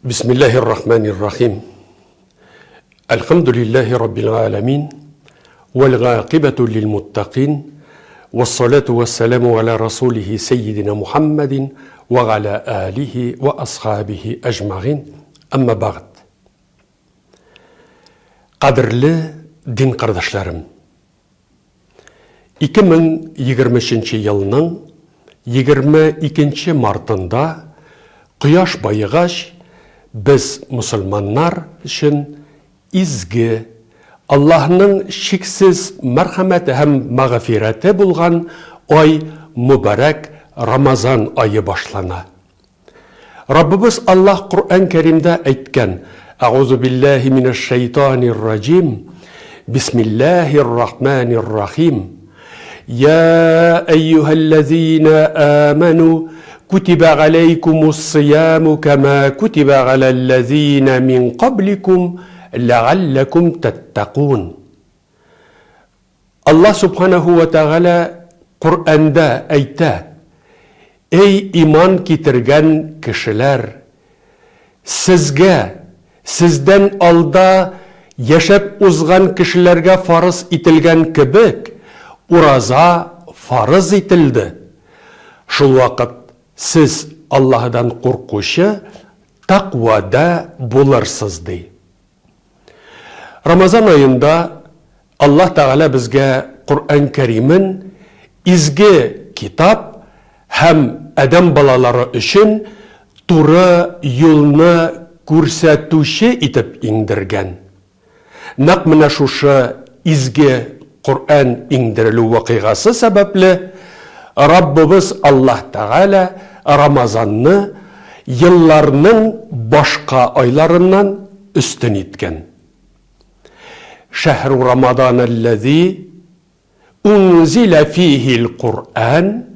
بسم الله الرحمن الرحيم. الحمد لله رب العالمين والعاقبة للمتقين والصلاة والسلام على رسوله سيدنا محمد وعلى آله وأصحابه أجمعين. أما بعد. Qadrli din qardaşlarım, 2023 yılının 22 martında Quyosh bayıgaç biz musulmonlar için izgi Allah'ın şeksiz merhameti hem mağfireti bulgan ay mübarek Ramazan ayı başlana. Rabbimiz Allah Kur'an-ı Kerim'de aytken Euzu billahi mineşşeytanirracim. Bismillahirrahmanirrahim. Ya eyyühellezine amenu kutibe aleykumus-siyamu kema kutibe alellezine min qablikum leallekum tettekûn. Allah subhanahu ve teala Kur'an'da ayta: Ey iman getirgen kişiler, sizden alda yaşap uzgan kişilerge farz itilgen kibik uraza farz itildi. Şul vakit siz Allah'dan korkuşu takvada bularsız dey. Ramazan ayında Allah Teala bizge Kur'an-ı Kerim'in izgi kitap hem adam balaları için turu yolunu көрсәтүші итеп иңдірген. Нақ мына шушы изге Құр'ан иңдірілу вақиғасы сәбәплі Раббыбыз Аллах Тағала Рамазанны йылларның башқа айларынан үстін еткен. Шәһру Рамадан әлләзи унзила фихил Құр'ан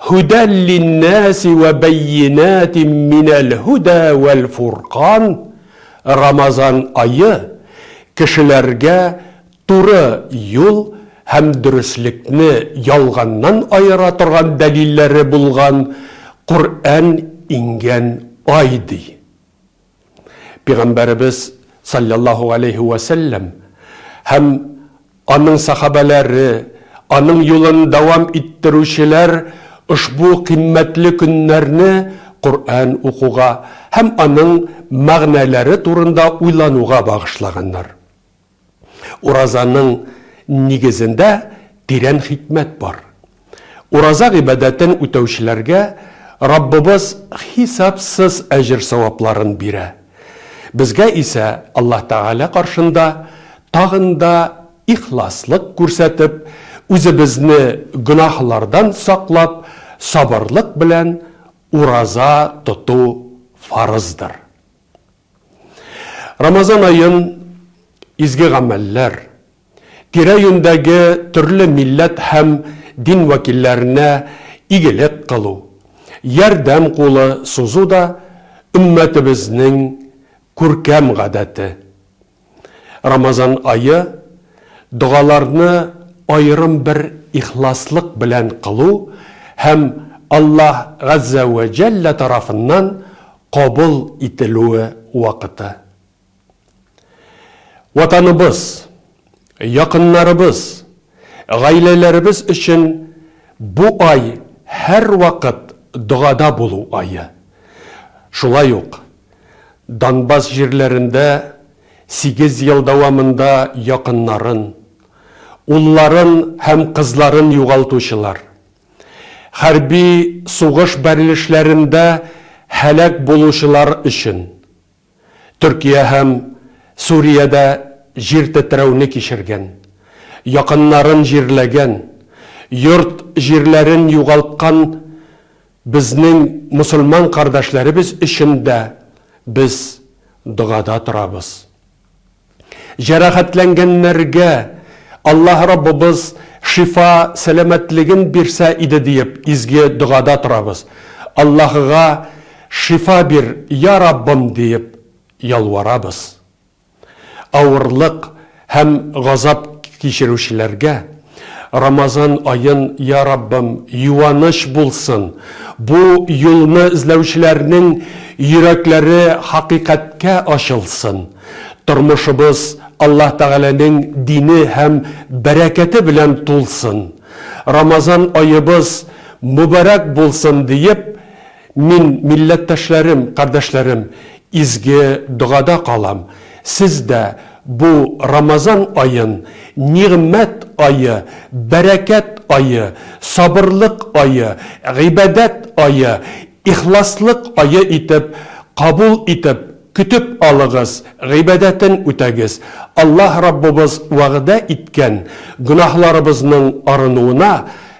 هدى للناس وبينات من الهدى والفرقان. Ramazan ayı kişilerge turı yol hem dürüstlükni yalgandan ayıra turgan delilleri bulgan Kur'an ingen aydı. Peygamberimiz sallallahu aleyhi ve sellem hem onun sahabeleri, onun yolun devam ettiruşiler Uşbu kıymetli günlerini Kur'an okuğa hem onun mağneleri turunda uylanuğa bağışlaganlar. Urazanın nigizinde diren hikmet var. Uraza ibadetin ötevşilerge Rabbimiz hesapsız ecir sevapların biri. Bizge ise Allah Teala karşında tağında ihlaslık görsetip özümüzni günahlardan saklap sabırlık bilen uraza tutu farzdır. Ramazan ayın izgi ameller, tirayündeki türlü millet hem din vakillerine iyilik kılı, yardım kulu suzu da ümmetimizin kurkem gadeti. Ramazan ayı dualarını ayrım bir ihlaslık bilen kılı hem Allah Azze ve Celle tarafından kabul edilüğü vakıtı. Vatanımız, yakınlarımız, ailelerimiz için bu ay her vakit duada bulu ayı. Şulay yok. Donbas yerlerinde 8 yıl devamında yakınların, ulların hem kızların yugaltuşular. Harbi soğuş berilişlerinde helak buluşular için. Türkiye hem Suriye'de jir titrevni kişirgen. Yakınların jirlegen. Yurt jirlerin yugaltkan bizning Müslüman kardeşlerimiz için de biz duada turabız. Jarahatlengenlerge Allah Rabbimiz şifa, selametligin birse idi deyip izgi duada turabız. Allah'a şifa bir ya Rabbim deyip yalvarabız. Ağırlık hem gazap kişiruşilerge Рамазан айын, я Раббым, юаныш булсын. Бу юлны эзләүчеләрнең йөрәкләре хакыйкатькә ачылсын. Тормышыбыз Аллаһ Тәгаләнең дине һәм бәрәкәте белән тулсын. Рамазан айыбыз мүбәрәк булсын диеп, мин милләттәшләрем, кардәшләрем, изге дугада калам. Сез дә бу Рамазан айын нигъмәт айы, бәрәкәт айы, сабырлык айы, гыйбадәт айы, ихласлык айы итеп кабул итеп көтеп алыгыз, гыйбадәтен үтәгез. Аллаһ Раббыбыз вәгъдә иткән гүнаһларыбызның арынуына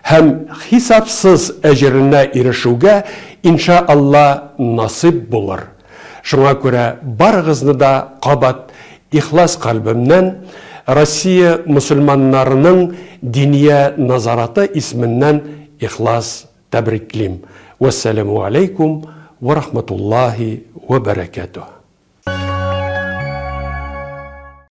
һәм хисапсыз әҗеренә ирешүгә иншаалла насип булыр. Шуңа күрә барыгызны да кабат ихлас калбымнан Россия мусульманнарының диния назараты исменнән ихлас тәбриклим. Вассаламу алейкум ва рахматуллахи ва баракатуh.